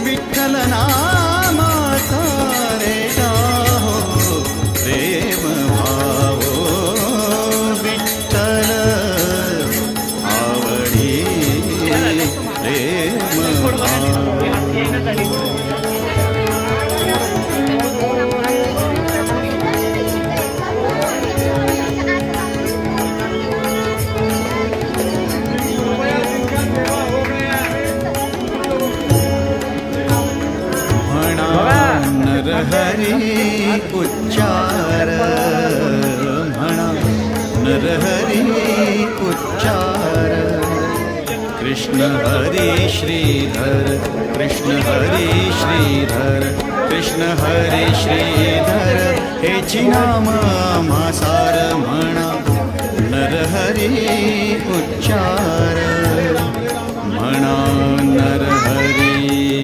विठ्ठल नामाचा रे गाहो प्रेम भाव विठ्ठल आवडी प्रेम भाव हरी उच्चार म्हणा नरहरी उच्चार कृष्ण हरी श्रीधर कृष्ण हरी श्रीधर कृष्ण हरी श्रीधर हेची नाम मासार म्हणा नरहरी उच्चार म्हणा नरहरी